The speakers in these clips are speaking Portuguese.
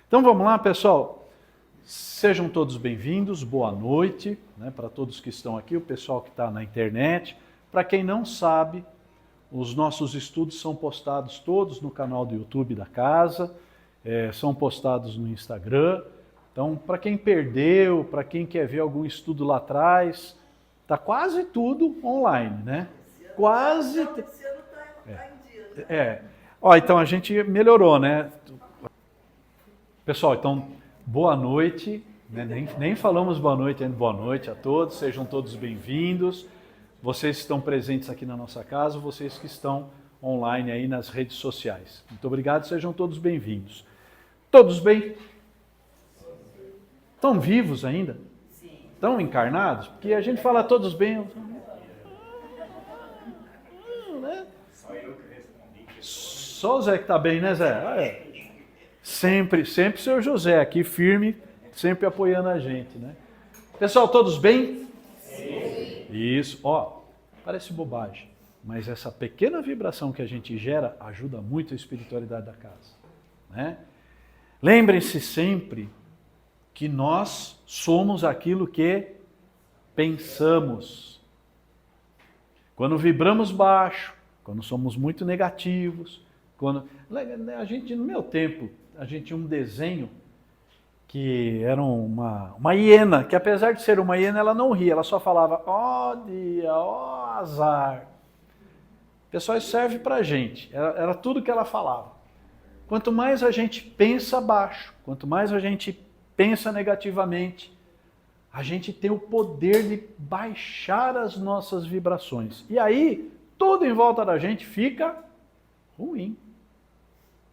Então vamos lá, pessoal. Sejam todos bem-vindos, boa noite, né, para todos que estão aqui, o pessoal que está na internet. Para quem não sabe, os nossos estudos são postados todos no canal do YouTube da casa, são postados no Instagram. Então, para quem perdeu, para quem quer ver algum estudo lá atrás, está quase tudo online, né? Quase. Esse ano está em dia, né? Então a gente melhorou, né? Pessoal, então, boa noite. Né? Nem falamos boa noite ainda. Boa noite a todos, sejam todos bem-vindos. Vocês que estão presentes aqui na nossa casa, vocês que estão online aí nas redes sociais. Muito obrigado, sejam todos bem-vindos. Todos bem? Estão vivos ainda? Sim. Estão encarnados? Porque a gente fala todos bem. Né? Só eu que respondi. Só o Zé que está bem, né, Zé? Sempre o senhor José aqui firme, sempre apoiando a gente, né? Pessoal, todos bem? Sim. Isso, parece bobagem, mas essa pequena vibração que a gente gera ajuda muito a espiritualidade da casa, né? Lembrem-se sempre que nós somos aquilo que pensamos. Quando vibramos baixo, quando somos muito negativos, a gente, no meu tempo, a gente tinha um desenho que era uma hiena, que apesar de ser uma hiena, ela não ria, ela só falava, ó dia, ó azar. Pessoal, isso serve pra gente, era tudo que ela falava. Quanto mais a gente pensa baixo, quanto mais a gente pensa negativamente, a gente tem o poder de baixar as nossas vibrações. E aí, tudo em volta da gente fica ruim.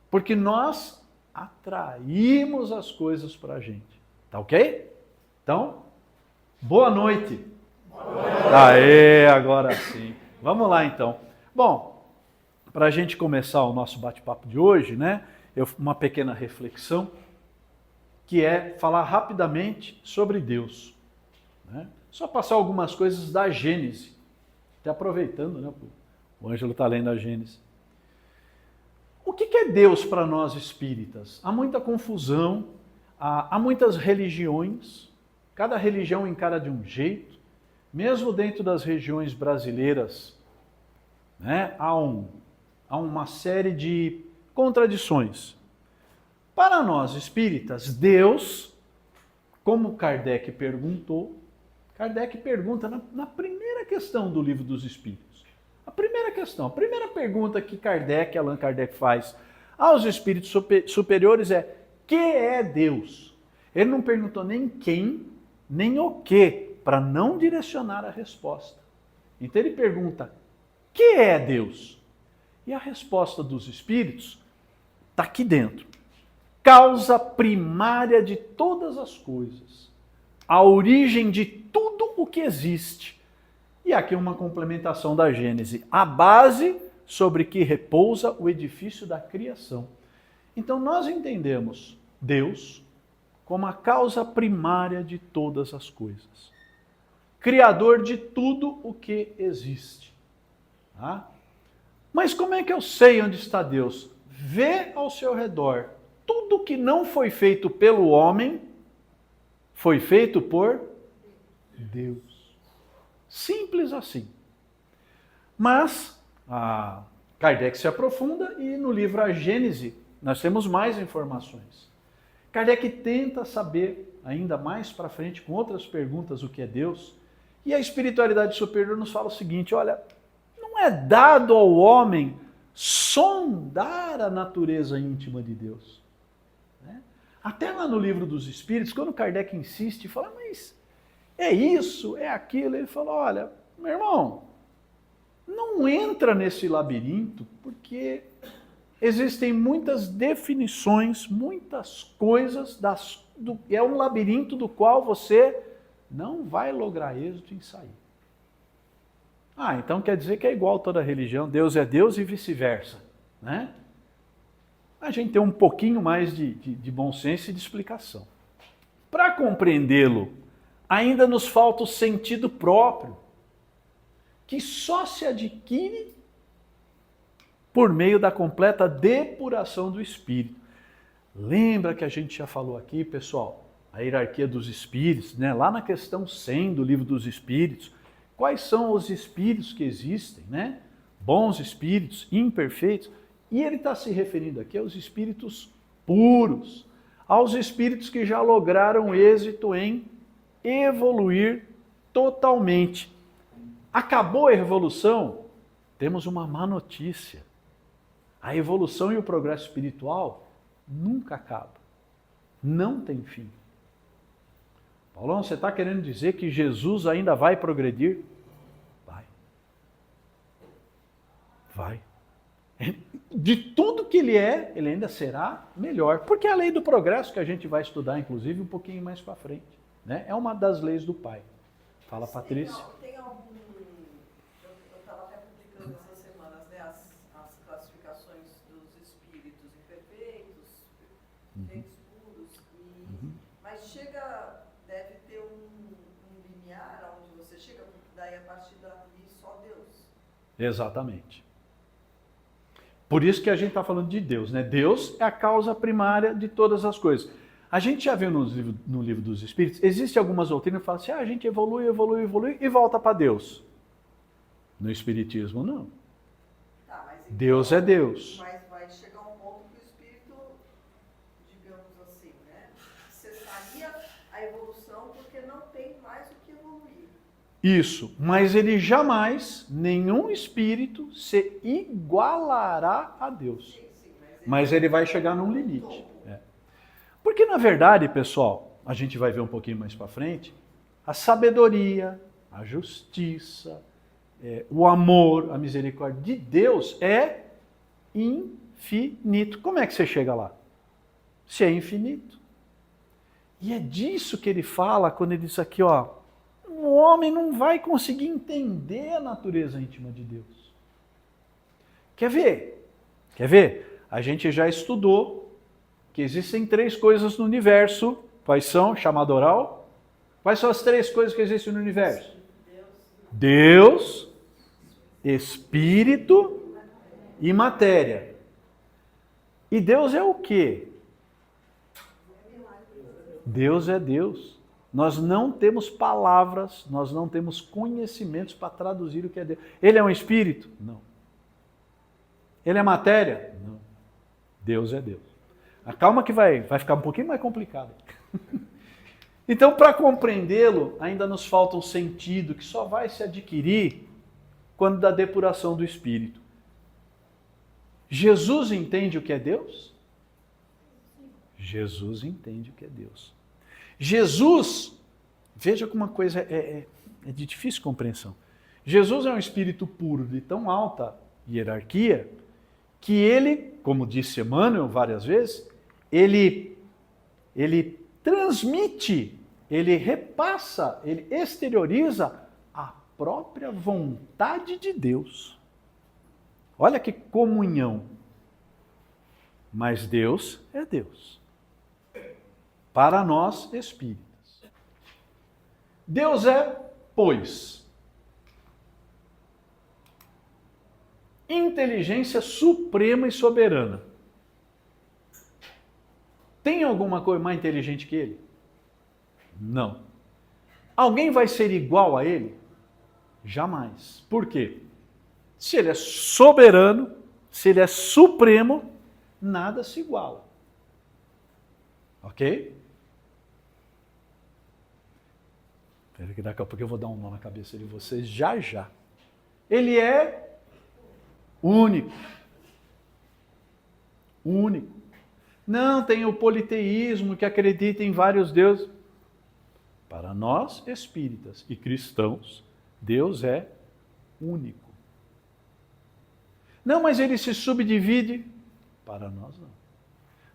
Porque nós atraímos as coisas para a gente. Tá ok? Então, boa noite. Boa noite. Aê, agora sim. Vamos lá então. Bom, para a gente começar o nosso bate-papo de hoje, né? Uma pequena reflexão, que é falar rapidamente sobre Deus. Né? Só passar algumas coisas da Gênese. Até aproveitando, né? O Ângelo está lendo a Gênese. O que é Deus para nós espíritas? Há muita confusão, há muitas religiões, cada religião encara de um jeito, mesmo dentro das regiões brasileiras, né, há uma série de contradições. Para nós espíritas, Deus, como Kardec pergunta na primeira questão do Livro dos Espíritos. A primeira questão, a primeira pergunta que Allan Kardec faz aos espíritos superiores é: que é Deus? Ele não perguntou nem quem, nem o que, para não direcionar a resposta. Então ele pergunta: que é Deus? E a resposta dos espíritos está aqui dentro. Causa primária de todas as coisas. A origem de tudo o que existe. E aqui uma complementação da Gênese, a base sobre que repousa o edifício da criação. Então nós entendemos Deus como a causa primária de todas as coisas. Criador de tudo o que existe. Tá? Mas como é que eu sei onde está Deus? Vê ao seu redor. Tudo que não foi feito pelo homem, foi feito por Deus. Simples assim. Mas Kardec se aprofunda e no livro A Gênese nós temos mais informações. Kardec tenta saber ainda mais para frente com outras perguntas o que é Deus. E a espiritualidade superior nos fala o seguinte: olha, não é dado ao homem sondar a natureza íntima de Deus. Né? Até lá no Livro dos Espíritos, quando Kardec insiste e fala, mas é isso, é aquilo. Ele falou, olha, meu irmão, não entra nesse labirinto, porque existem muitas definições, muitas coisas, é um labirinto do qual você não vai lograr êxito em sair. Então quer dizer que é igual toda religião, Deus é Deus e vice-versa. Né? A gente tem um pouquinho mais de bom senso e de explicação. Para compreendê-lo, ainda nos falta o sentido próprio, que só se adquire por meio da completa depuração do espírito. Lembra que a gente já falou aqui, pessoal, a hierarquia dos espíritos, né? Lá na questão 100 do livro dos espíritos, quais são os espíritos que existem, né? Bons espíritos, imperfeitos, e ele está se referindo aqui aos espíritos puros, aos espíritos que já lograram êxito em evoluir totalmente. Acabou a evolução? Temos uma má notícia. A evolução e o progresso espiritual nunca acaba. Não tem fim. Paulão, você está querendo dizer que Jesus ainda vai progredir? Vai. Vai. De tudo que ele é, ele ainda será melhor. Porque é a lei do progresso que a gente vai estudar, inclusive, um pouquinho mais para frente. Né? É uma das leis do Pai. Fala, Patrícia. Tem algum... Eu estava até publicando essas semanas, né, as classificações dos espíritos imperfeitos, perfeitos, puros, mas deve ter um limiar onde você chega, porque daí a partir dali só Deus. Exatamente. Por isso que a gente está falando de Deus, né? Deus é a causa primária de todas as coisas. A gente já viu no livro dos Espíritos, existem algumas doutrinas que falam assim, a gente evolui e volta para Deus. No Espiritismo, não. Tá, mas então, Deus é Deus. Mas vai chegar um ponto que o espírito, digamos assim, né, cessaria a evolução porque não tem mais o que evoluir. Isso, mas ele jamais, nenhum espírito, se igualará a Deus. Sim, Mas ele vai chegar num limite. Porque, na verdade, pessoal, a gente vai ver um pouquinho mais para frente, a sabedoria, a justiça, o amor, a misericórdia de Deus é infinito. Como é que você chega lá? Se é infinito. E é disso que ele fala quando ele diz aqui, ó, o homem não vai conseguir entender a natureza íntima de Deus. Quer ver? Quer ver? A gente já estudou que existem 3 coisas no universo. Quais são? Chamado oral. Quais são as 3 coisas que existem no universo? Deus, Espírito e matéria. E Deus é o quê? Deus é Deus. Nós não temos palavras, nós não temos conhecimentos para traduzir o que é Deus. Ele é um espírito? Não. Ele é matéria? Não. Deus é Deus. Calma que vai ficar um pouquinho mais complicado. Então, para compreendê-lo, ainda nos falta um sentido que só vai se adquirir quando da depuração do espírito. Jesus entende o que é Deus? Jesus entende o que é Deus. Jesus, veja como uma coisa é de difícil compreensão. Jesus é um espírito puro de tão alta hierarquia que ele, como disse Emmanuel várias vezes, ele transmite, ele repassa, ele exterioriza a própria vontade de Deus. Olha que comunhão. Mas Deus é Deus. Para nós, espíritas. Deus é, pois, inteligência suprema e soberana. Tem alguma coisa mais inteligente que ele? Não. Alguém vai ser igual a ele? Jamais. Por quê? Se ele é soberano, se ele é supremo, nada se iguala. Ok? Espera que daqui a pouco eu vou dar um nó na cabeça de vocês já já. Ele é único. Único. Não, tem o politeísmo que acredita em vários deuses. Para nós, espíritas e cristãos, Deus é único. Não, mas ele se subdivide. Para nós, não.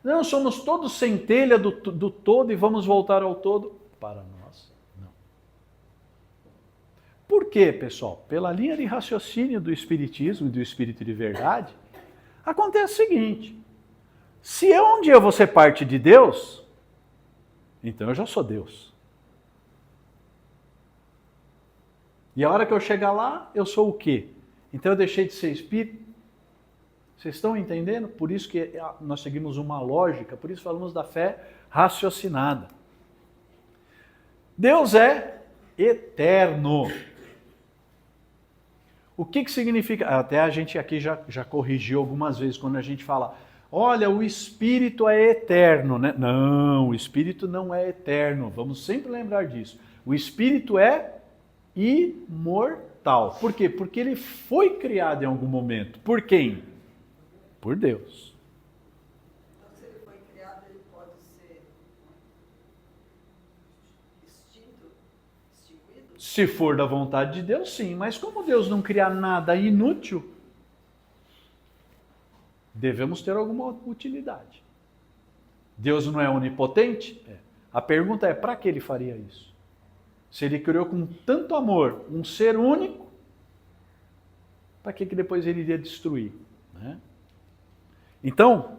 Não, somos todos centelha do todo e vamos voltar ao todo. Para nós, não. Por quê, pessoal? Pela linha de raciocínio do Espiritismo e do Espírito de Verdade, acontece o seguinte. Se eu um dia vou ser parte de Deus, então eu já sou Deus. E a hora que eu chegar lá, eu sou o quê? Então eu deixei de ser espírito? Vocês estão entendendo? Por isso que nós seguimos uma lógica, por isso falamos da fé raciocinada. Deus é eterno. O que significa? Até a gente aqui já corrigiu algumas vezes quando a gente fala, olha, o Espírito é eterno, né? Não, o Espírito não é eterno. Vamos sempre lembrar disso. O Espírito é imortal. Por quê? Porque ele foi criado em algum momento. Por quem? Por Deus. Então, se ele foi criado, ele pode ser extinguido? Se for da vontade de Deus, sim. Mas como Deus não cria nada inútil, devemos ter alguma utilidade. Deus não é onipotente? É. A pergunta é, para que ele faria isso? Se ele criou com tanto amor um ser único, para que depois ele iria destruir? Né? Então,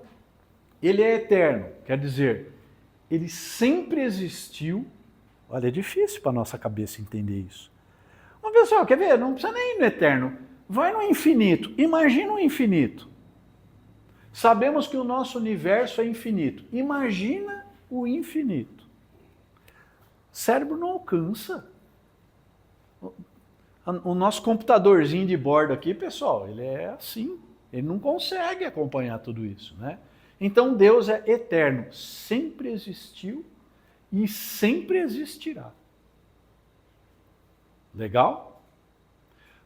ele é eterno, quer dizer, ele sempre existiu. Olha, é difícil para a nossa cabeça entender isso. Mas pessoal, quer ver? Não precisa nem ir no eterno. Vai no infinito. Imagina o infinito. Sabemos que o nosso universo é infinito. Imagina o infinito. O cérebro não alcança. O nosso computadorzinho de bordo aqui, pessoal, ele é assim. Ele não consegue acompanhar tudo isso, né? Então Deus é eterno. Sempre existiu e sempre existirá. Legal?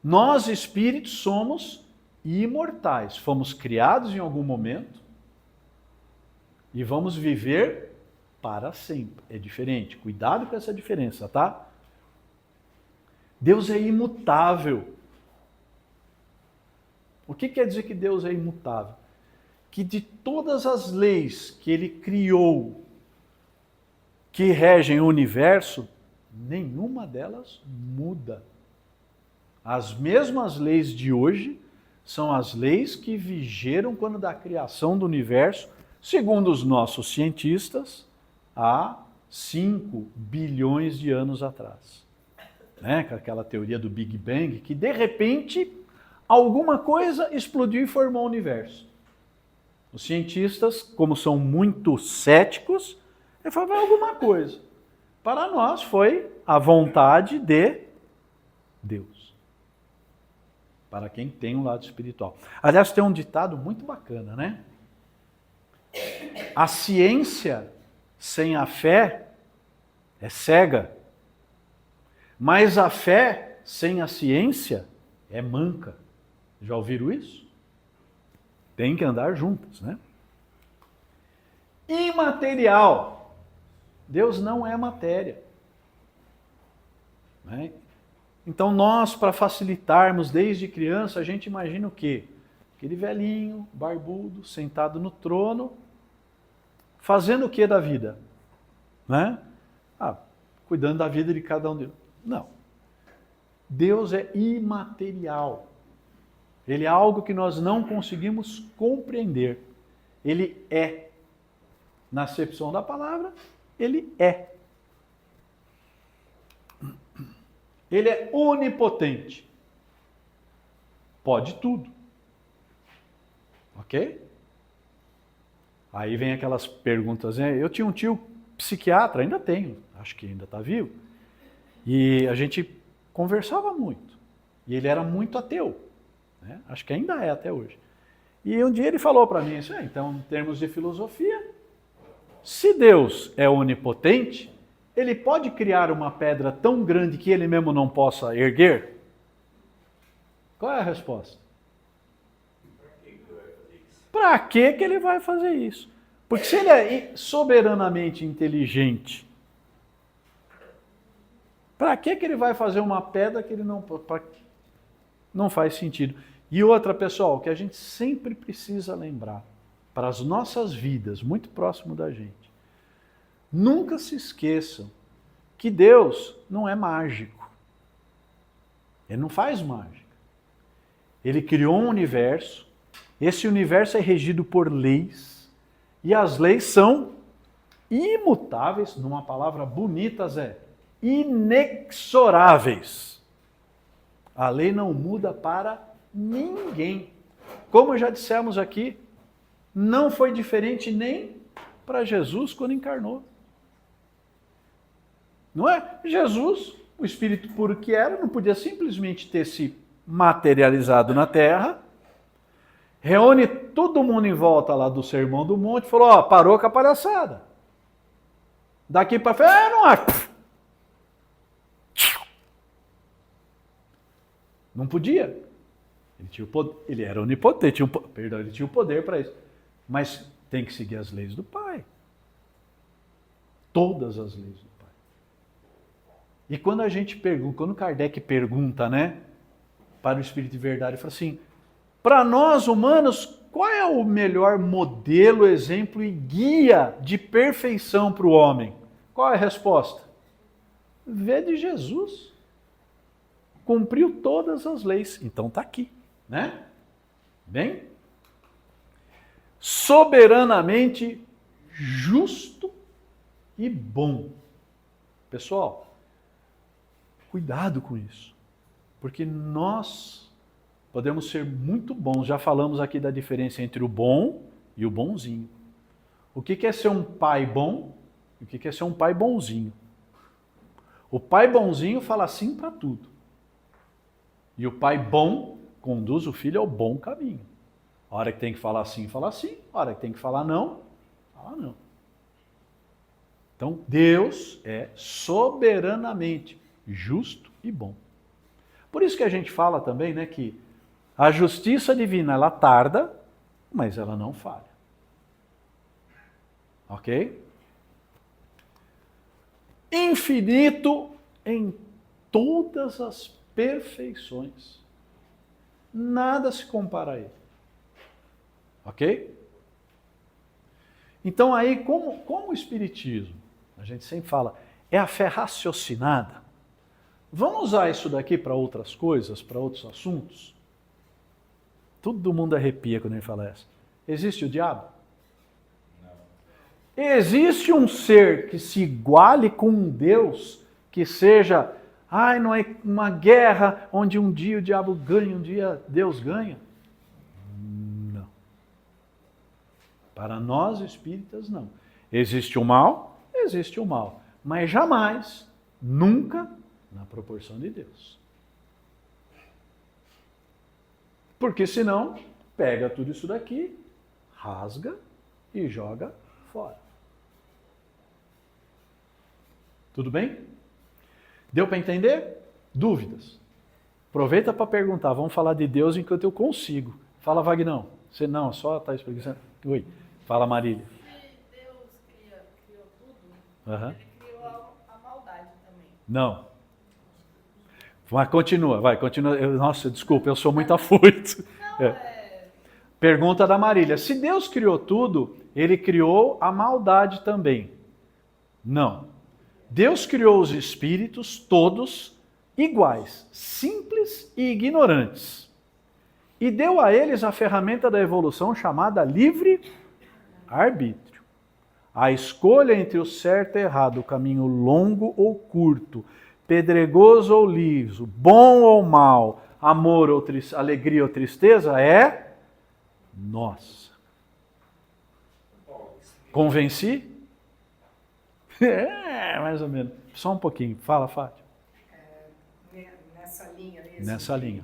Nós, espíritos, somos imortais. Fomos criados em algum momento e vamos viver para sempre. É diferente. Cuidado com essa diferença, tá? Deus é imutável. O que quer dizer que Deus é imutável? Que de todas as leis que ele criou, que regem o universo, nenhuma delas muda. As mesmas leis de hoje são as leis que vigeram quando da criação do universo, segundo os nossos cientistas, há 5 bilhões de anos atrás. Né? Com aquela teoria do Big Bang, que de repente alguma coisa explodiu e formou o universo. Os cientistas, como são muito céticos, ele falou, vai alguma coisa. Para nós foi a vontade de Deus. Para quem tem um lado espiritual. Aliás, tem um ditado muito bacana, né? A ciência sem a fé é cega, mas a fé sem a ciência é manca. Já ouviram isso? Tem que andar juntas, né? Imaterial. Deus não é matéria. Né? Então nós, para facilitarmos desde criança, a gente imagina o quê? Aquele velhinho, barbudo, sentado no trono, fazendo o que da vida? Né? Cuidando da vida de cada um deles. Não. Deus é imaterial. Ele é algo que nós não conseguimos compreender. Ele é. Na acepção da palavra, ele é. Ele é onipotente. Pode tudo. Ok? Aí vem aquelas perguntas, né? Eu tinha um tio psiquiatra, ainda tenho, acho que ainda está vivo, e a gente conversava muito. E ele era muito ateu. Né? Acho que ainda é até hoje. E um dia ele falou para mim, então, em termos de filosofia, se Deus é onipotente, ele pode criar uma pedra tão grande que ele mesmo não possa erguer? Qual é a resposta? Para que ele vai fazer isso? Porque se ele é soberanamente inteligente, para que ele vai fazer uma pedra que ele não faz sentido? E outra, pessoal, que a gente sempre precisa lembrar, para as nossas vidas, muito próximo da gente, nunca se esqueçam que Deus não é mágico. Ele não faz mágica. Ele criou um universo, esse universo é regido por leis, e as leis são imutáveis, numa palavra bonita, Zé, inexoráveis. A lei não muda para ninguém. como já dissemos aqui, não foi diferente nem para Jesus quando encarnou. Não é? Jesus, o Espírito puro que era, não podia simplesmente ter se materializado na terra, reúne todo mundo em volta lá do Sermão do Monte e falou, ó, parou com a palhaçada. Daqui para frente, não há. Não podia. Ele tinha o poder, ele era onipotente, ele tinha o poder para isso. Mas tem que seguir as leis do Pai. Todas as leis do Pai. E quando a gente pergunta, quando Kardec pergunta, né, para o Espírito de Verdade, ele fala assim, para nós humanos, qual é o melhor modelo, exemplo e guia de perfeição para o homem? Qual é a resposta? Vê de Jesus. Cumpriu todas as leis. Então está aqui, né? Bem? Soberanamente justo e bom. Pessoal, cuidado com isso. Porque nós podemos ser muito bons. Já falamos aqui da diferença entre o bom e o bonzinho. O que é ser um pai bom e o que é ser um pai bonzinho? O pai bonzinho fala sim para tudo. E o pai bom conduz o filho ao bom caminho. A hora que tem que falar sim, fala sim. A hora que tem que falar não, fala não. Então, Deus é soberanamente justo e bom. Por isso que a gente fala também, né, que a justiça divina, ela tarda, mas ela não falha. Ok? Infinito em todas as perfeições. Nada se compara a ele. Ok? Então aí, como o Espiritismo, a gente sempre fala, é a fé raciocinada, vamos usar isso daqui para outras coisas, para outros assuntos? Todo mundo arrepia quando ele fala essa. Existe o diabo? Não. Existe um ser que se iguale com um Deus, que seja, não é uma guerra onde um dia o diabo ganha, um dia Deus ganha? Não. Para nós espíritas, não. Existe o mal? Existe o mal. Mas jamais, nunca, na proporção de Deus. Porque senão, pega tudo isso daqui, rasga e joga fora. Tudo bem? Deu para entender? Dúvidas? Aproveita para perguntar. Vamos falar de Deus enquanto eu consigo. Fala, Vagnão. Você não, só está explicando. Oi. Fala, Marília. Se Deus criou tudo, Uhum. ele criou a maldade também. Não. Mas continua, vai, continua. Nossa, desculpa, eu sou muito afoito. Pergunta da Marília. Se Deus criou tudo, ele criou a maldade também? Não. Deus criou os espíritos todos iguais, simples e ignorantes. E deu a eles a ferramenta da evolução chamada livre-arbítrio. A escolha entre o certo e errado, o caminho longo ou curto, pedregoso ou liso, bom ou mal, amor ou alegria ou tristeza é nossa. Convenci? Mais ou menos. Só um pouquinho. Fala, Fátima. Nessa linha. Nessa linha.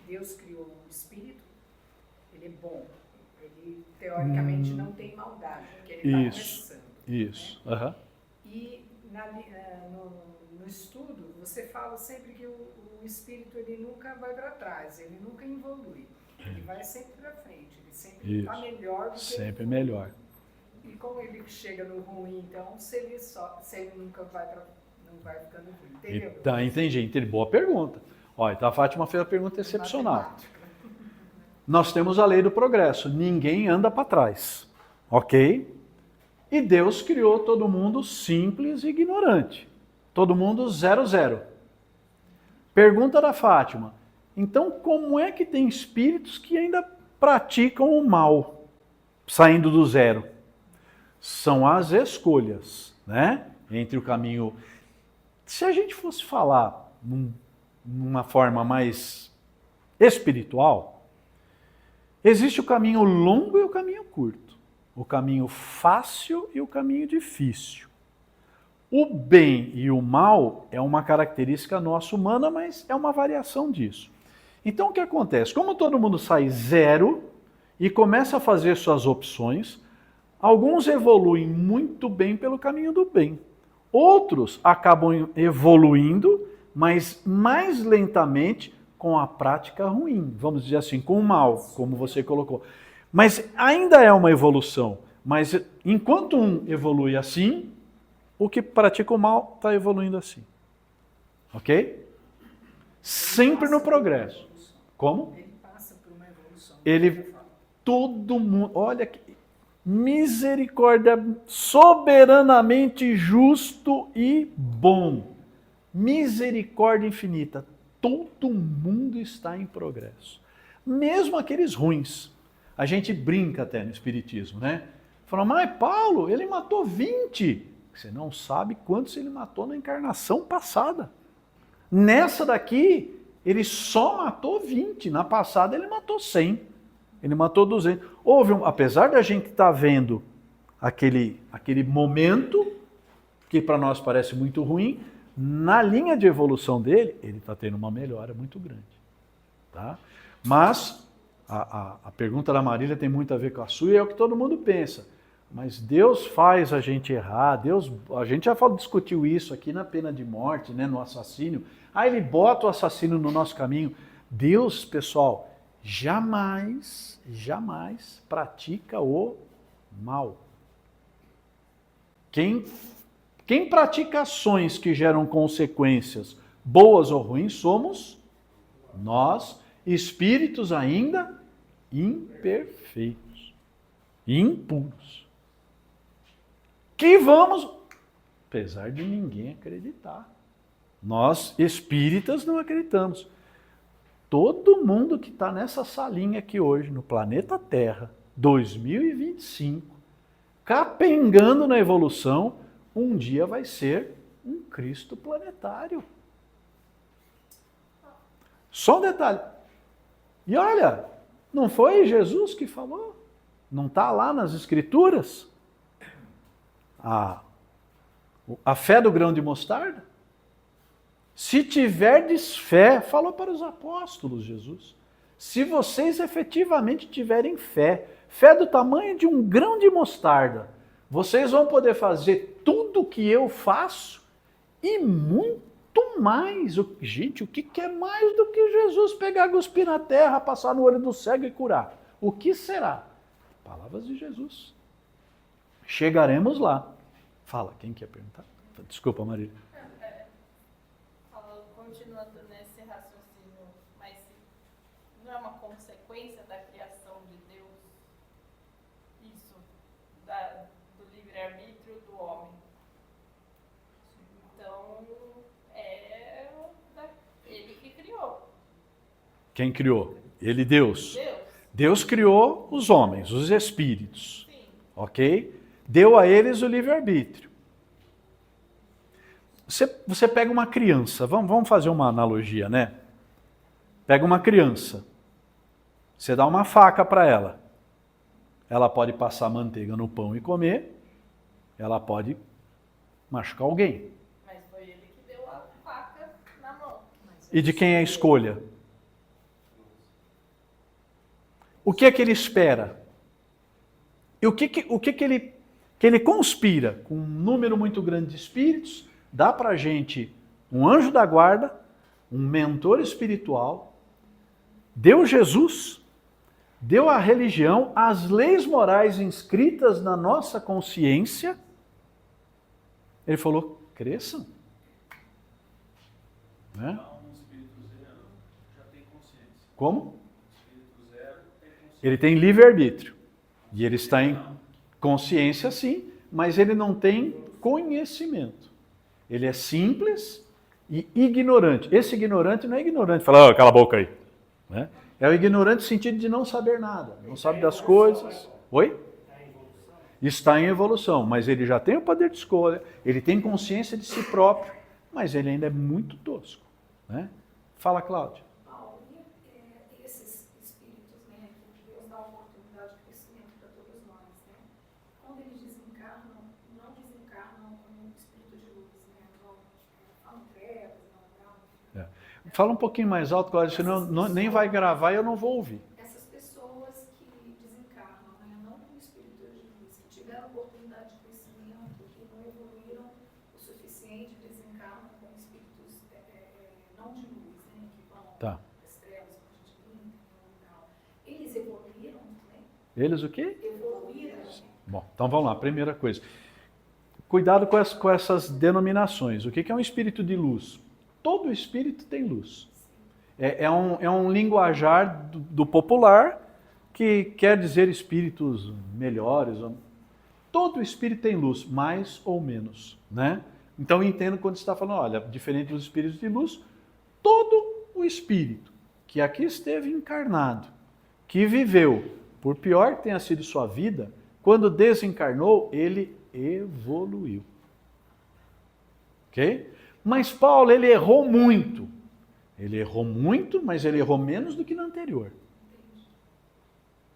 Deus criou o espírito, ele é bom. Ele, teoricamente, não tem maldade, porque ele está começando. Isso. Né? Uhum. E no estudo, você fala sempre que o espírito ele nunca vai para trás, ele nunca evolui. Ele vai sempre para frente, ele sempre está melhor do que sempre ele melhor. E como ele chega no ruim, então, se ele nunca não vai ficando ruim, entendeu? Tá, entendi. Boa pergunta. Olha, então a Fátima fez uma pergunta excepcional. Nós temos a lei do progresso. Ninguém anda para trás. Ok? E Deus criou todo mundo simples e ignorante. Todo mundo 0. Pergunta da Fátima. Então, como é que tem espíritos que ainda praticam o mal, saindo do zero? São as escolhas, né? Entre o caminho... Se a gente fosse falar numa forma mais espiritual, Existe o caminho longo e o caminho curto. O caminho fácil e o caminho difícil. O bem e o mal é uma característica nossa humana, mas é uma variação disso. Então o que acontece? Como todo mundo sai zero e começa a fazer suas opções, alguns evoluem muito bem pelo caminho do bem. Outros acabam evoluindo, mas mais lentamente com a prática ruim, vamos dizer assim, com o mal, como você colocou. Mas ainda é uma evolução. Mas enquanto um evolui assim, o que pratica o mal está evoluindo assim. Ok? Sempre no progresso. Como? Ele passa por uma evolução. Ele, todo mundo, olha que misericórdia, soberanamente justo e bom. Misericórdia infinita. Todo mundo está em progresso. Mesmo aqueles ruins. A gente brinca até no Espiritismo, né? Fala, mas Paulo, ele matou 20. Você não sabe quantos ele matou na encarnação passada. Nessa daqui, ele só matou 20. Na passada, ele matou 100. Ele matou 200. Apesar da gente estar vendo aquele momento, que para nós parece muito ruim, na linha de evolução dele, ele está tendo uma melhora muito grande. Tá? Mas a pergunta da Marília tem muito a ver com a sua e é o que todo mundo pensa. Mas Deus faz a gente errar, a gente já discutiu isso aqui na pena de morte, né, no assassínio. Ele bota o assassino no nosso caminho. Deus, pessoal, jamais pratica o mal. Quem pratica ações que geram consequências boas ou ruins somos nós, espíritos ainda imperfeitos, impuros. Que vamos, apesar de ninguém acreditar, nós espíritas não acreditamos. Todo mundo que está nessa salinha aqui hoje, no planeta Terra, 2025, capengando na evolução, um dia vai ser um Cristo planetário. Só um detalhe. E olha, não foi Jesus que falou? Não está lá nas Escrituras? A fé do grão de mostarda? Se tiverdes fé, falou para os apóstolos Jesus, se vocês efetivamente tiverem fé do tamanho de um grão de mostarda, vocês vão poder fazer tudo o que eu faço e muito mais. Gente, o que é mais do que Jesus pegar, cuspir na terra, passar no olho do cego e curar? O que será? Palavras de Jesus. Chegaremos lá. Fala, quem quer perguntar? Desculpa, Marília. Continuando nesse raciocínio, mas não é uma consequência da criação de Deus? Isso, do livre-arbítrio do homem. Então, é ele que criou. Quem criou? Ele, Deus. Deus. Deus criou os homens, os espíritos. Sim. Ok? Deu a eles o livre-arbítrio. Você pega uma criança, vamos fazer uma analogia, né? Pega uma criança, você dá uma faca para ela. Ela pode passar manteiga no pão e comer, ela pode machucar alguém. Mas foi ele que deu a faca na mão. E de quem é a escolha? O que é que ele espera? E o que ele conspira com um número muito grande de espíritos? Dá para a gente um anjo da guarda, um mentor espiritual, deu Jesus, deu a religião, as leis morais inscritas na nossa consciência. Ele falou, cresçam. Né? Um espírito zero já tem consciência. Como? Um espírito zero tem consciência. Ele tem livre-arbítrio. E ele está em consciência, sim, mas ele não tem conhecimento. Ele é simples e ignorante. Esse ignorante não é ignorante, fala, cala a boca aí. Né? É o ignorante no sentido de não saber nada, não sabe das coisas. Oi? Está em evolução, mas ele já tem o poder de escolha, ele tem consciência de si próprio, mas ele ainda é muito tosco. Né? Fala, Cláudia. Paulo, e esses espíritos, né, que Deus dá Fala um pouquinho mais alto, Cláudia, senão nem vai gravar e eu não vou ouvir. Essas pessoas que desencarnam, né, não com espírito de luz, que tiveram oportunidade de crescimento, que não evoluíram o suficiente, desencarnam com espíritos não de luz, né, que vão Tá. das trevas, como a gente brinca e tal. Eles evoluíram também? Eles o quê? Evoluíram. Bom, então vamos lá. Primeira coisa. Cuidado com essas denominações. O que é um espírito de luz? Todo espírito tem luz. É um linguajar do popular que quer dizer espíritos melhores. Todo espírito tem luz, mais ou menos, né? Então entendo quando você está falando, olha, diferente dos espíritos de luz, todo o espírito que aqui esteve encarnado, que viveu, por pior que tenha sido sua vida, quando desencarnou, ele evoluiu. Ok? Mas Paulo, ele errou muito. Ele errou muito, mas ele errou menos do que no anterior.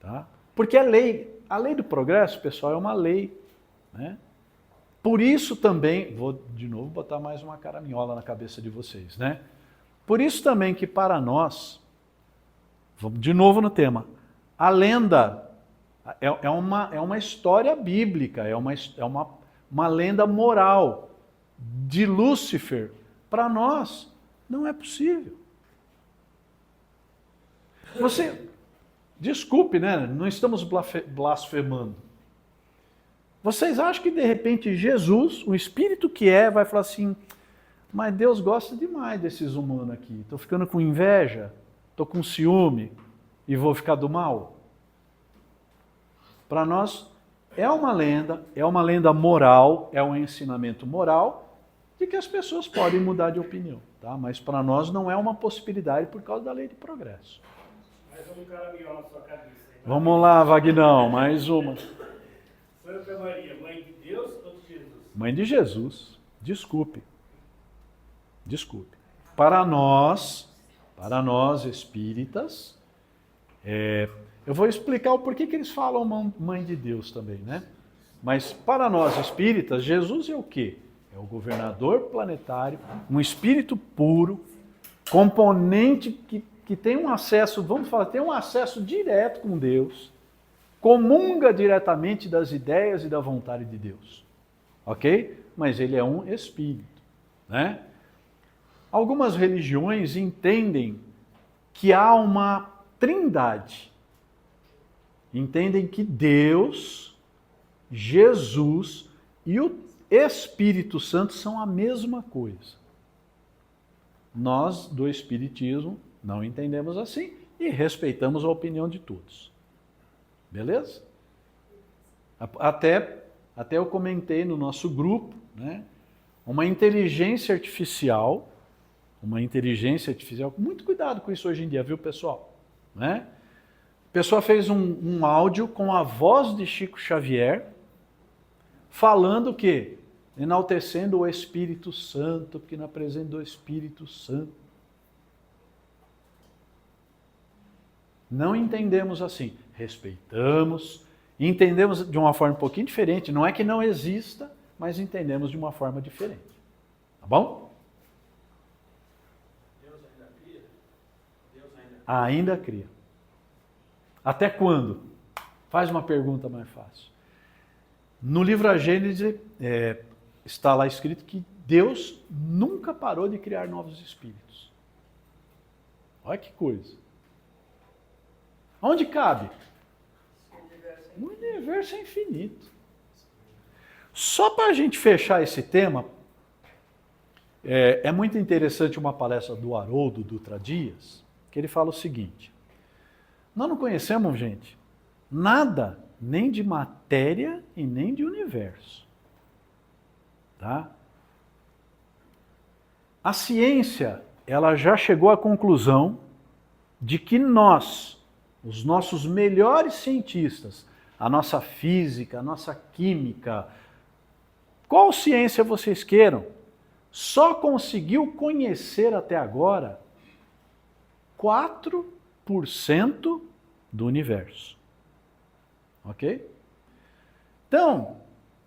Tá? Porque a lei do progresso, pessoal, é uma lei. Né? Por isso também, vou de novo botar mais uma caraminhola na cabeça de vocês, né? Por isso também que para nós, vamos de novo no tema, a lenda é uma história bíblica, é uma lenda moral de Lúcifer. Para nós, não é possível. Você, desculpe, né? Não estamos blasfemando. Vocês acham que de repente Jesus, o espírito que vai falar assim, mas Deus gosta demais desses humanos aqui, estou ficando com inveja, estou com ciúme e vou ficar do mal? Para nós é uma lenda moral, é um ensinamento moral de que as pessoas podem mudar de opinião, tá? Mas para nós não é uma possibilidade por causa da lei de progresso. Mais um caraminhola na sua cabeça. Hein? Vamos lá, Vagnão, mais uma. Santa Maria, mãe de Deus ou de Jesus? Mãe de Jesus, desculpe. Para nós espíritas, eu vou explicar o porquê que eles falam mãe de Deus também, né? Mas para nós espíritas, Jesus é o quê? É o governador planetário, um espírito puro, componente que tem um acesso, vamos falar, tem um acesso direto com Deus, comunga diretamente das ideias e da vontade de Deus. Ok? Mas ele é um espírito, né? Algumas religiões entendem que há uma trindade. Entendem que Deus, Jesus e o Espírito Santo são a mesma coisa. Nós, do Espiritismo, não entendemos assim e respeitamos a opinião de todos. Beleza? Até eu comentei no nosso grupo, né? Uma inteligência artificial, muito cuidado com isso hoje em dia, viu, pessoal? Né? A pessoa fez um áudio com a voz de Chico Xavier, falando o quê? Enaltecendo o Espírito Santo, porque na presença do Espírito Santo. Não entendemos assim. Respeitamos, entendemos de uma forma um pouquinho diferente. Não é que não exista, mas entendemos de uma forma diferente. Tá bom? Deus ainda cria? Deus ainda cria? Ainda cria. Até quando? Faz uma pergunta mais fácil. No livro A Gênese, está lá escrito que Deus nunca parou de criar novos espíritos. Olha que coisa. Onde cabe? O universo é infinito. Só para a gente fechar esse tema, é muito interessante uma palestra do Haroldo Dutra Dias, que ele fala o seguinte: nós não conhecemos, gente, nada, nem de matéria e nem de universo. Tá? A ciência, ela já chegou à conclusão de que nós, os nossos melhores cientistas, a nossa física, a nossa química, qual ciência vocês queiram, só conseguiu conhecer até agora 4% do universo. Ok? Então,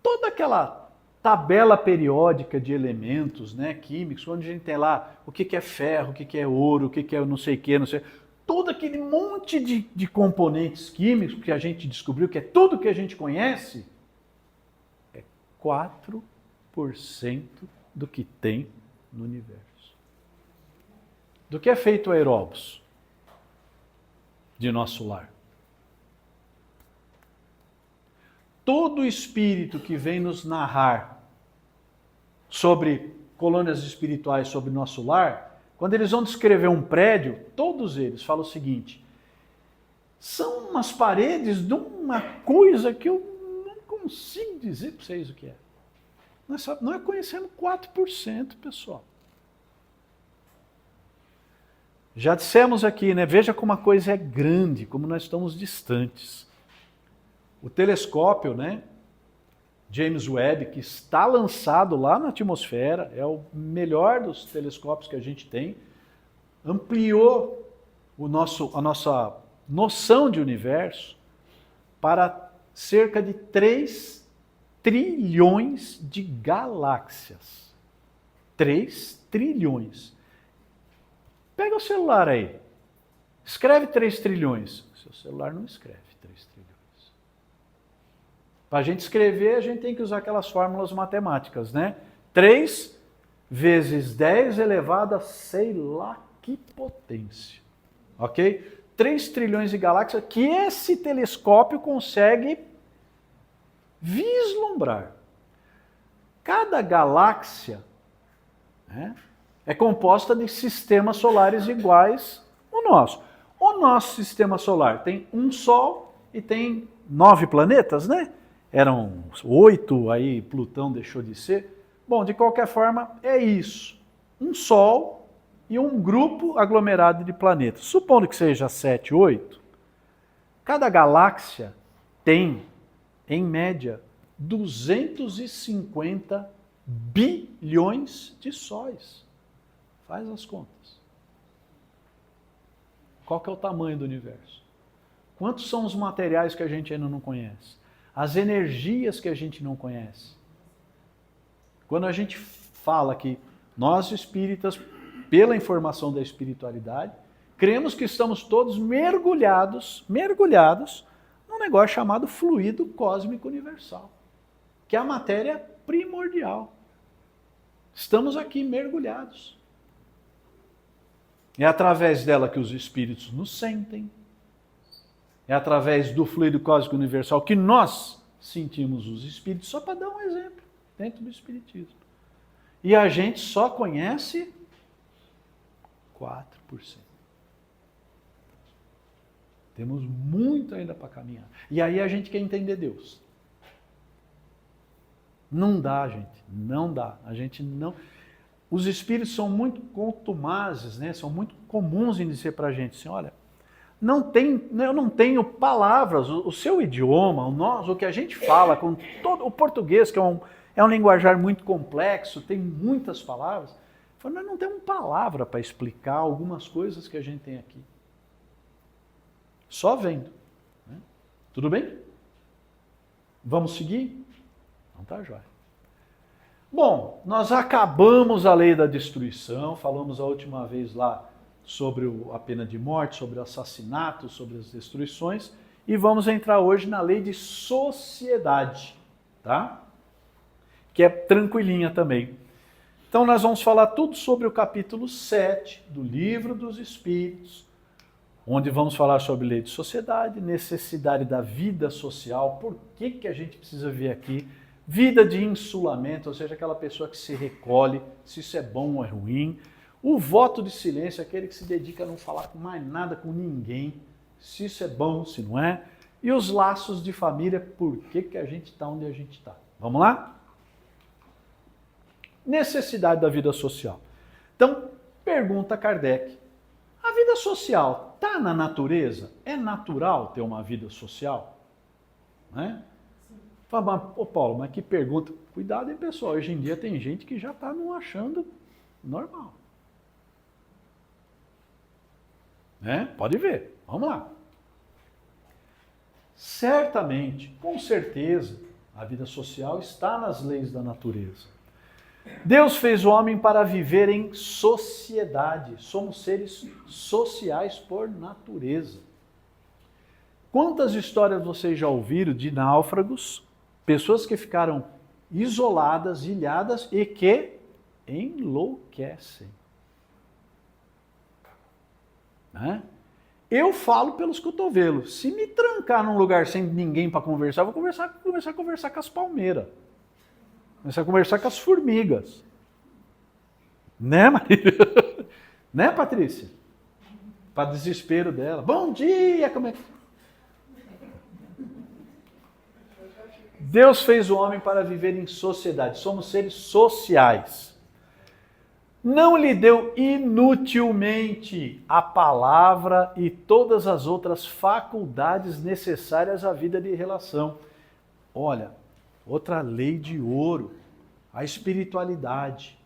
toda aquela tabela periódica de elementos, né, químicos, onde a gente tem lá o que é ferro, o que é ouro, o que é não sei o que, não sei. Todo aquele monte de componentes químicos que a gente descobriu, que é tudo que a gente conhece, é 4% do que tem no universo. Do que é feito o aeróbus de nosso lar? Todo espírito que vem nos narrar sobre colônias espirituais sobre nosso lar, quando eles vão descrever um prédio, todos eles falam o seguinte: são umas paredes de uma coisa que eu não consigo dizer para vocês o que é. Nós conhecemos 4%, pessoal. Já dissemos aqui, né? Veja como a coisa é grande, como nós estamos distantes. O telescópio, né? James Webb, que está lançado lá na atmosfera, é o melhor dos telescópios que a gente tem, ampliou a nossa noção de universo para cerca de 3 trilhões de galáxias. 3 trilhões. Pega o celular aí. Escreve 3 trilhões. Seu celular não escreve 3 trilhões. Para a gente escrever, a gente tem que usar aquelas fórmulas matemáticas, né? 3 vezes 10 elevado a sei lá que potência. Ok? 3 trilhões de galáxias que esse telescópio consegue vislumbrar. Cada galáxia, né, é composta de sistemas solares iguais ao nosso. O nosso sistema solar tem um Sol e tem 9 planetas, né? Eram 8, aí Plutão deixou de ser. Bom, de qualquer forma, é isso. Um Sol e um grupo aglomerado de planetas. Supondo que seja 7, 8, cada galáxia tem, em média, 250 bilhões de sóis. Faz as contas. Qual que é o tamanho do universo? Quantos são os materiais que a gente ainda não conhece? As energias que a gente não conhece? Quando a gente fala que nós espíritas, pela informação da espiritualidade, cremos que estamos todos mergulhados num negócio chamado fluido cósmico universal, que é a matéria primordial. Estamos aqui mergulhados. É através dela que os espíritos nos sentem. É através do fluido cósmico universal que nós sentimos os espíritos, só para dar um exemplo, dentro do espiritismo. E a gente só conhece 4%. Temos muito ainda para caminhar. E aí a gente quer entender Deus. Não dá, gente. Não dá. A gente não... Os espíritos são muito contumazes, né? São muito comuns em dizer para a gente assim, olha, eu não tenho palavras, o seu idioma, o que a gente fala, com todo o português, que é um linguajar muito complexo, tem muitas palavras, nós não temos palavra para explicar algumas coisas que a gente tem aqui. Só vendo. Né? Tudo bem? Vamos seguir? Então tá, jóia. Bom, nós acabamos a lei da destruição, falamos a última vez lá sobre a pena de morte, sobre o assassinato, sobre as destruições, e vamos entrar hoje na lei de sociedade, tá? Que é tranquilinha também. Então nós vamos falar tudo sobre o capítulo 7 do Livro dos Espíritos, onde vamos falar sobre lei de sociedade, necessidade da vida social, por que a gente precisa ver aqui, vida de insulamento, ou seja, aquela pessoa que se recolhe, se isso é bom ou é ruim. O voto de silêncio, aquele que se dedica a não falar mais nada com ninguém, se isso é bom, se não é. E os laços de família, por que a gente está onde a gente está. Vamos lá? Necessidade da vida social. Então, pergunta Kardec, a vida social está na natureza? É natural ter uma vida social? Né? Fala, Paulo, mas que pergunta. Cuidado, hein, pessoal. Hoje em dia tem gente que já está não achando normal. Né? Pode ver. Vamos lá. Certamente, com certeza, A vida social está nas leis da natureza. Deus fez o homem para viver em sociedade. Somos seres sociais por natureza. Quantas histórias vocês já ouviram de náufragos, pessoas que ficaram isoladas, ilhadas e que enlouquecem? Né? Eu falo pelos cotovelos. Se me trancar num lugar sem ninguém para conversar, eu vou começar a conversar com as palmeiras. Começar a conversar com as formigas. Né, Maria? Né, Patrícia? Para desespero dela. Bom dia! Como é que... Deus fez o homem para viver em sociedade. Somos seres sociais. Não lhe deu inutilmente a palavra e todas as outras faculdades necessárias à vida de relação. Olha, outra lei de ouro, a espiritualidade.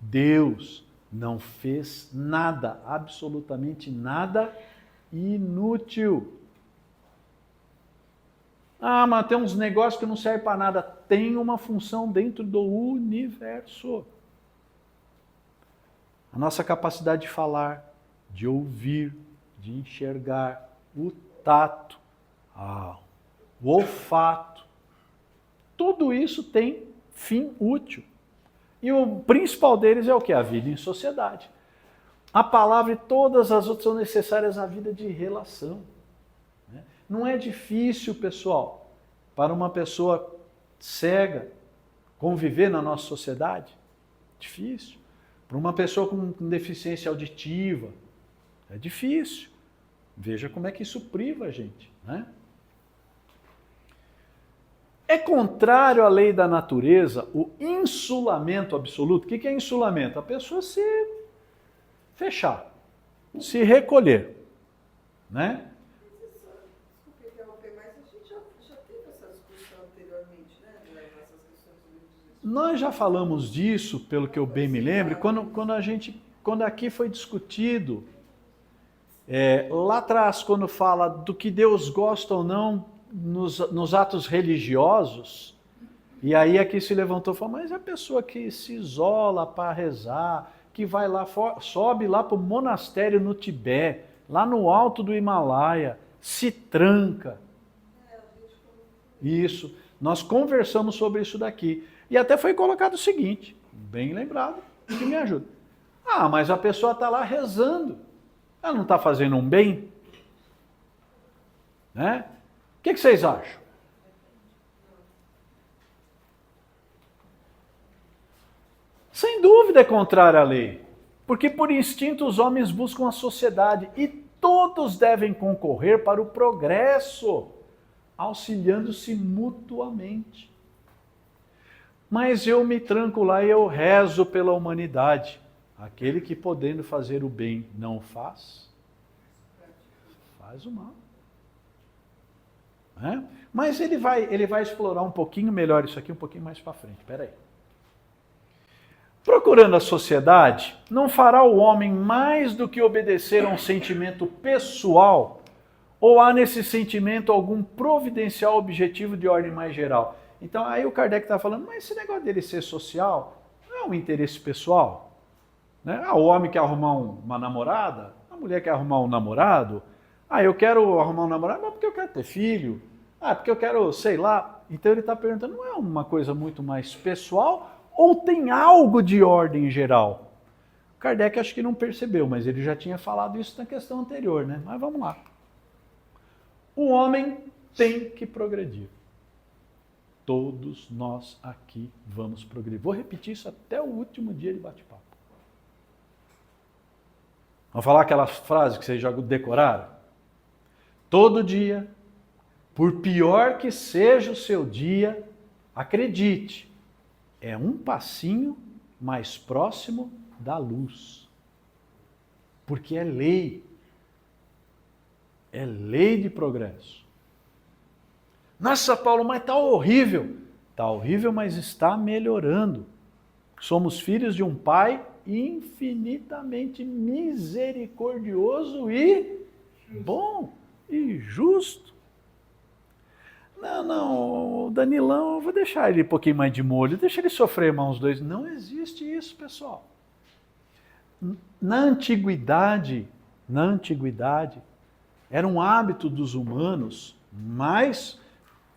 Deus não fez nada, absolutamente nada inútil. Ah, mas tem uns negócios que não servem para nada. Tem uma função dentro do universo. A nossa capacidade de falar, de ouvir, de enxergar, o tato, o olfato, tudo isso tem fim útil. E o principal deles é o que? A vida em sociedade. A palavra e todas as outras são necessárias à vida de relação. Não é difícil, pessoal, para uma pessoa cega conviver na nossa sociedade? Difícil. Para uma pessoa com deficiência auditiva, é difícil. Veja como é que isso priva a gente, né? É contrário à lei da natureza o insulamento absoluto. O que é insulamento? A pessoa se fechar, se recolher, né? Desculpe interromper, mas a gente já teve essa discussão anteriormente, né? Nessas questões do livro dos Espíritos. Nós já falamos disso, pelo que eu bem me lembro, quando aqui foi discutido, lá atrás, quando fala do que Deus gosta ou não nos atos religiosos, e aí aqui se levantou e falou, mas a pessoa que se isola para rezar, que vai lá, sobe lá para o monastério no Tibete, lá no alto do Himalaia, se tranca. Isso, nós conversamos sobre isso daqui. E até foi colocado o seguinte, bem lembrado, que me ajuda. Ah, mas a pessoa está lá rezando. Ela não está fazendo um bem? Né? O que vocês acham? Sem dúvida é contrária à lei. Porque por instinto os homens buscam a sociedade e todos devem concorrer para o progresso, auxiliando-se mutuamente. Mas eu me tranco lá e eu rezo pela humanidade. Aquele que podendo fazer o bem não faz, faz o mal. Mas ele vai explorar um pouquinho melhor isso aqui, um pouquinho mais para frente. Espera aí. Procurando a sociedade, não fará o homem mais do que obedecer a um sentimento pessoal, ou há nesse sentimento algum providencial objetivo de ordem mais geral? Então aí o Kardec está falando, mas esse negócio dele ser social não é um interesse pessoal? Né? O homem quer arrumar uma namorada, a mulher quer arrumar um namorado, eu quero arrumar um namorado, mas porque eu quero ter filho, porque eu quero, sei lá. Então ele está perguntando, não é uma coisa muito mais pessoal ou tem algo de ordem geral? Kardec acho que não percebeu, mas ele já tinha falado isso na questão anterior, né? Mas vamos lá. O homem tem que progredir. Todos nós aqui vamos progredir. Vou repetir isso até o último dia de bate-papo. Vamos falar aquela frase que vocês já decoraram? Todo dia, por pior que seja o seu dia, acredite, é um passinho mais próximo da luz. Porque é lei. É lei de progresso. Nossa, Paulo, mas está horrível. Está horrível, mas está melhorando. Somos filhos de um Pai infinitamente misericordioso e bom e justo. Não, o Danilão, eu vou deixar ele um pouquinho mais de molho, deixa ele sofrer mais uns 2. Não existe isso, pessoal. Na antiguidade, era um hábito dos humanos, mas,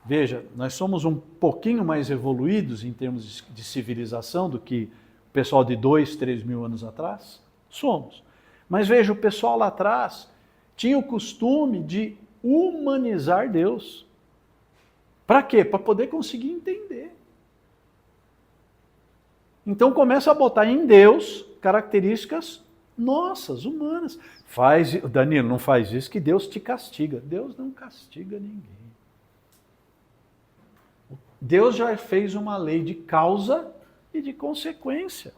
veja, nós somos um pouquinho mais evoluídos em termos de civilização do que o pessoal de 2, 3 mil anos atrás. Somos. Mas veja, o pessoal lá atrás tinha o costume de humanizar Deus. Para quê? Para poder conseguir entender. Então começa a botar em Deus características nossas, humanas. Danilo, não faz isso que Deus te castiga. Deus não castiga ninguém. Deus já fez uma lei de causa e de consequência.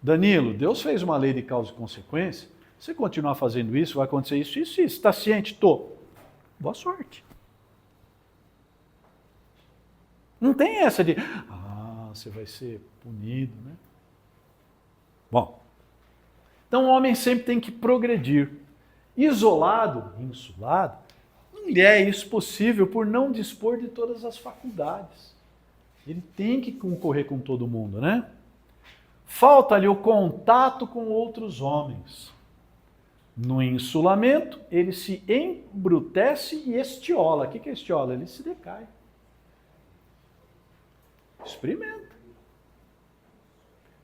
Danilo, Deus fez uma lei de causa e consequência. Se você continuar fazendo isso, vai acontecer isso e isso. Está ciente? Tô. Boa sorte. Não tem essa de, você vai ser punido, né? Bom, então o homem sempre tem que progredir. Isolado, insulado, não lhe é isso possível por não dispor de todas as faculdades. Ele tem que concorrer com todo mundo, né? Falta-lhe o contato com outros homens. No insulamento, ele se embrutece e estiola. O que é estiola? Ele se decai. Experimenta.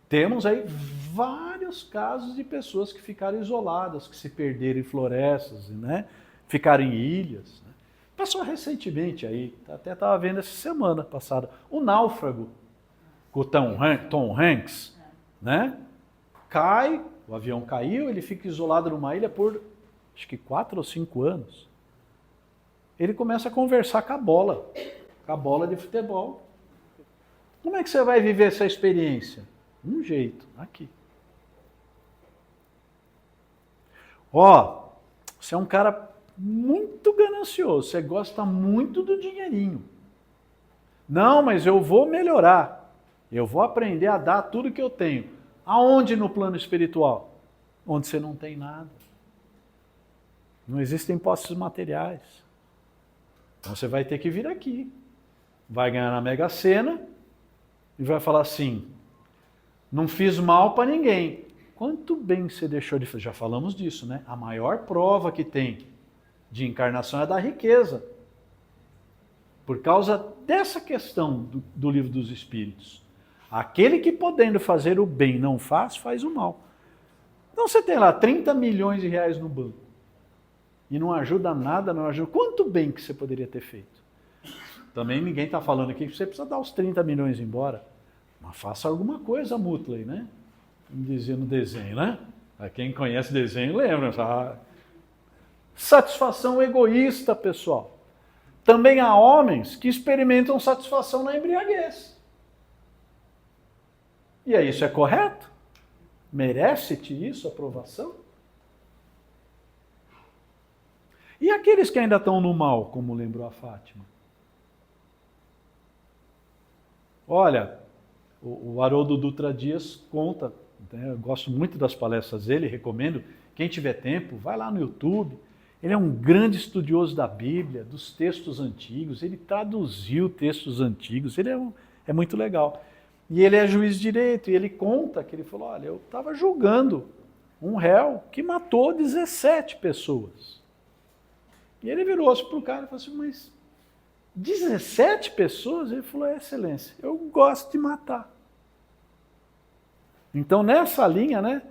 Temos aí vários casos de pessoas que ficaram isoladas, que se perderam em florestas, né? Ficaram em ilhas. Né? Passou recentemente aí, até estava vendo essa semana passada, o Náufrago, com o Tom Hanks, né? Cai, o avião caiu, ele fica isolado numa ilha por, acho que 4 ou 5 anos. Ele começa a conversar com a bola de futebol. Como é que você vai viver essa experiência? Um jeito, aqui. Você é um cara muito ganancioso, você gosta muito do dinheirinho. Não, mas eu vou melhorar. Eu vou aprender a dar tudo que eu tenho. Aonde no plano espiritual? Onde você não tem nada. Não existem posses materiais. Então você vai ter que vir aqui. Vai ganhar na Mega Sena e vai falar assim, não fiz mal para ninguém. Quanto bem você deixou de fazer? Já falamos disso, né? A maior prova que tem de encarnação é da riqueza. Por causa dessa questão do Livro dos Espíritos. Aquele que podendo fazer o bem não faz, faz o mal. Então você tem lá 30 milhões de reais no banco. E não ajuda nada, não ajuda. Quanto bem que você poderia ter feito? Também ninguém está falando aqui que você precisa dar os 30 milhões embora. Mas faça alguma coisa, Mutley, né? Como dizia no desenho, né? Quem conhece desenho lembra. Satisfação egoísta, pessoal. Também há homens que experimentam satisfação na embriaguez. E aí, isso é correto? Merece-te isso, aprovação? E aqueles que ainda estão no mal, como lembrou a Fátima? Olha, o Haroldo Dutra Dias conta, né, eu gosto muito das palestras dele, recomendo, quem tiver tempo, vai lá no YouTube. Ele é um grande estudioso da Bíblia, dos textos antigos, ele traduziu textos antigos, ele é muito legal. E ele é juiz de direito, e ele conta que ele falou, olha, eu estava julgando um réu que matou 17 pessoas. E ele virou-se para o cara e falou assim, mas 17 pessoas? Ele falou, excelência, eu gosto de matar. Então nessa linha, né,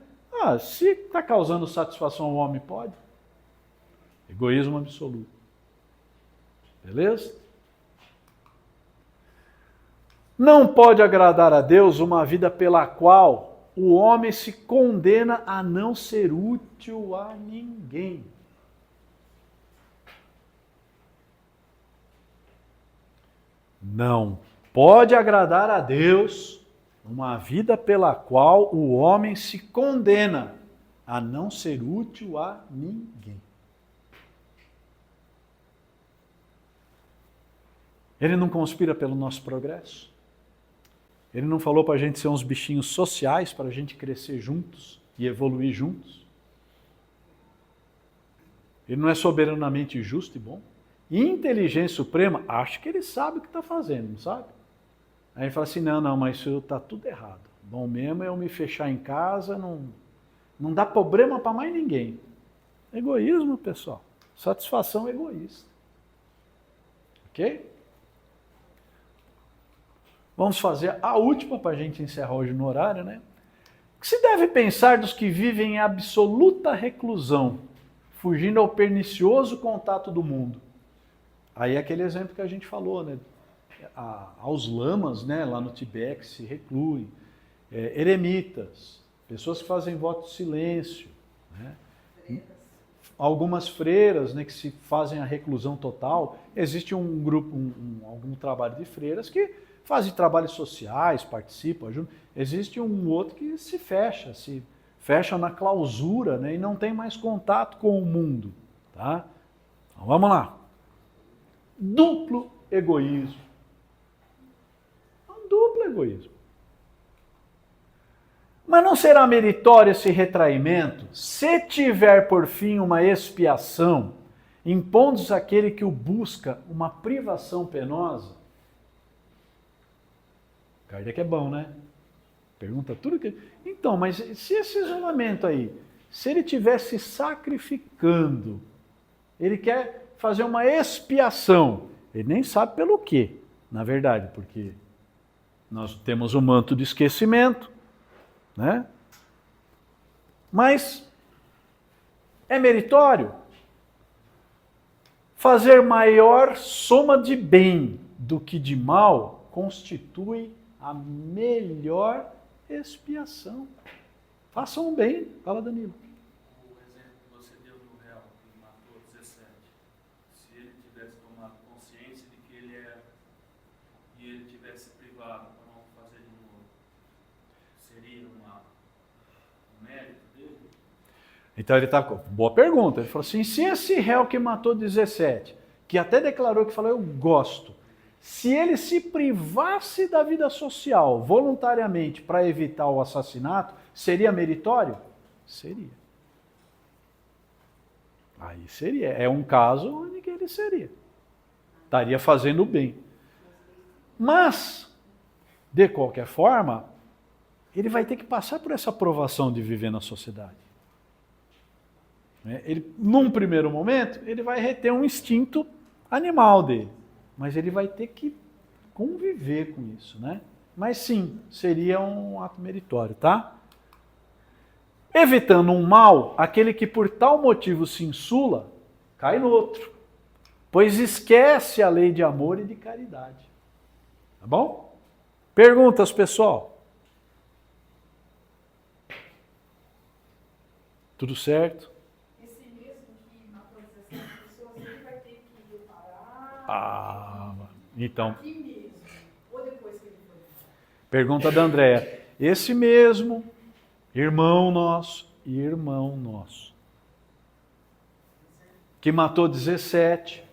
se está causando satisfação ao homem, pode. Egoísmo absoluto. Beleza? Não pode agradar a Deus uma vida pela qual o homem se condena a não ser útil a ninguém. Não pode agradar a Deus uma vida pela qual o homem se condena a não ser útil a ninguém. Ele não conspira pelo nosso progresso? Ele não falou para a gente ser uns bichinhos sociais, para a gente crescer juntos e evoluir juntos? Ele não é soberanamente justo e bom? inteligência suprema, acha que ele sabe o que está fazendo, não sabe? Aí ele fala assim, não, mas isso está tudo errado. Bom mesmo é eu me fechar em casa, não dá problema para mais ninguém. Egoísmo, pessoal. Satisfação egoísta. Ok? Vamos fazer a última para a gente encerrar hoje no horário, né? O que se deve pensar dos que vivem em absoluta reclusão, fugindo ao pernicioso contato do mundo? Aí é aquele exemplo que a gente falou, né? Aos lamas, né, lá no Tibete, que se recluem, eremitas, pessoas que fazem voto de silêncio, né? Algumas freiras, né, que se fazem a reclusão total. Existe um grupo, algum trabalho de freiras que fazem trabalhos sociais, participam, ajudam. Existe um outro que se fecha na clausura, né, e não tem mais contato com o mundo. Tá? Então, vamos lá. Duplo egoísmo. Um duplo egoísmo. Mas não será meritório esse retraimento, se tiver por fim uma expiação, impondo-se àquele que o busca uma privação penosa? Kardec é bom, né? Pergunta tudo que... Então, mas se esse isolamento aí, se ele estivesse sacrificando, ele quer fazer uma expiação, ele nem sabe pelo quê, na verdade, porque nós temos o manto de esquecimento, né? Mas é meritório fazer maior soma de bem do que de mal constitui a melhor expiação. Façam um bem, fala Danilo. O exemplo que você deu do réu que matou 17, se ele tivesse tomado consciência de que ele era e ele tivesse privado para não fazer de novo, seria um mérito dele? Então ele está com... Boa pergunta. Ele falou assim, se esse réu que matou 17, que até declarou que falou, eu gosto, se ele se privasse da vida social voluntariamente para evitar o assassinato, seria meritório? Seria. Aí seria. É um caso em que ele seria. Estaria fazendo o bem. Mas, de qualquer forma, ele vai ter que passar por essa provação de viver na sociedade. Ele, num primeiro momento, ele vai reter um instinto animal dele. Mas ele vai ter que conviver com isso, né? Mas sim, seria um ato meritório, tá? Evitando um mal, aquele que por tal motivo se insula, cai no outro, pois esquece a lei de amor e de caridade. Tá bom? Perguntas, pessoal? Tudo certo? Esse mesmo que matou 17 pessoas, ele vai ter que reparar Então, aqui mesmo, ou depois que ele foi. pergunta da Andréia. Esse mesmo irmão nosso, que matou 17,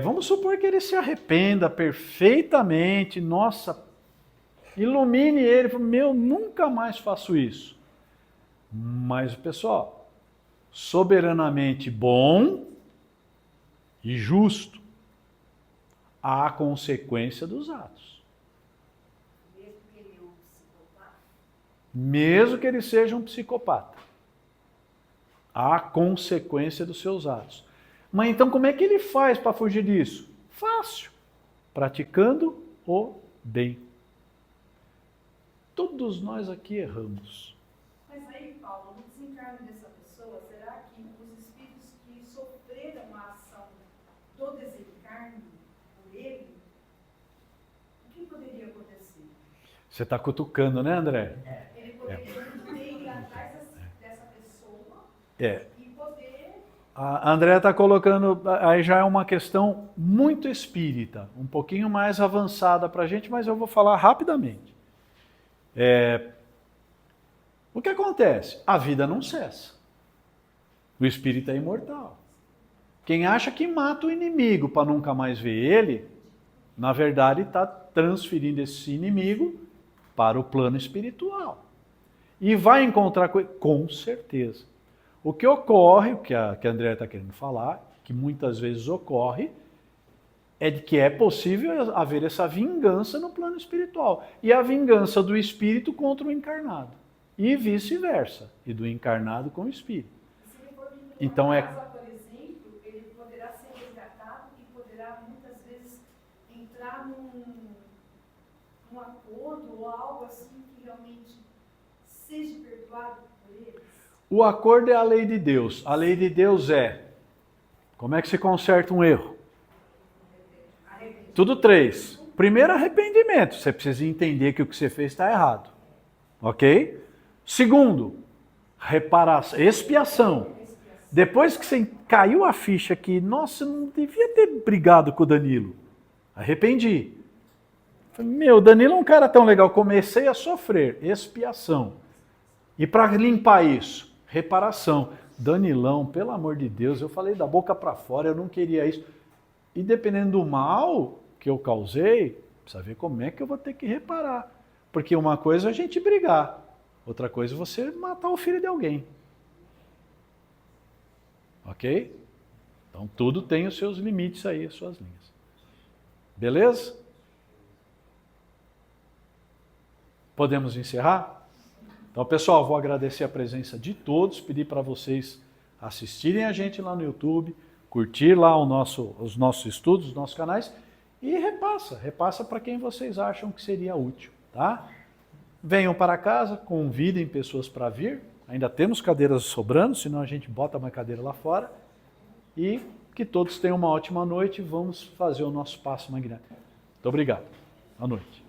vamos supor que ele se arrependa perfeitamente, nossa, ilumine ele, nunca mais faço isso. Mas, pessoal, soberanamente bom e justo, há consequência dos atos. Mesmo que ele seja um psicopata, há consequência dos seus atos. Mas então como é que ele faz para fugir disso? Fácil, praticando o bem. Todos nós aqui erramos. Mas aí, Paulo, no desencarne dessa pessoa, será que os espíritos que sofreram a ação do desencarne por ele, o que poderia acontecer? Você está cutucando, né, André? Ele poderia também ir atrás dessa pessoa e poder... A André está colocando, aí já é uma questão muito espírita, um pouquinho mais avançada para a gente, mas eu vou falar rapidamente. O que acontece? A vida não cessa. O espírito é imortal. Quem acha que mata o inimigo para nunca mais ver ele, na verdade está transferindo esse inimigo para o plano espiritual. E vai encontrar com certeza. O que ocorre, o que a Andréa está querendo falar, que muitas vezes ocorre é de que é possível haver essa vingança no plano espiritual. E a vingança do espírito contra o encarnado. E vice-versa. E do encarnado com o espírito. Se ele for vindo Então numa é- casa, por exemplo, ele poderá ser resgatado e poderá muitas vezes entrar num acordo ou algo assim que realmente seja perdoado por eles. O acordo é a lei de Deus. A lei de Deus é: como é que se conserta um erro? Tudo 3. Primeiro, arrependimento. Você precisa entender que o que você fez está errado. Ok? Segundo, reparação, expiação. Depois que você caiu a ficha que, nossa, eu não devia ter brigado com o Danilo. Arrependi. Falei, meu, o Danilo é um cara tão legal. Comecei a sofrer. Expiação. E para limpar isso, reparação. Danilão, pelo amor de Deus, eu falei da boca para fora, eu não queria isso. E dependendo do mal que eu causei, precisa ver como é que eu vou ter que reparar. Porque uma coisa é a gente brigar, outra coisa é você matar o filho de alguém. Ok? Então tudo tem os seus limites aí, as suas linhas. Beleza? Podemos encerrar? Então, pessoal, vou agradecer a presença de todos, pedir para vocês assistirem a gente lá no YouTube, curtir lá os nossos estudos, os nossos canais, e repassa para quem vocês acham que seria útil, tá? Venham para casa, convidem pessoas para vir, ainda temos cadeiras sobrando, senão a gente bota uma cadeira lá fora, e que todos tenham uma ótima noite e vamos fazer o nosso passo magnético. Muito obrigado. Boa noite.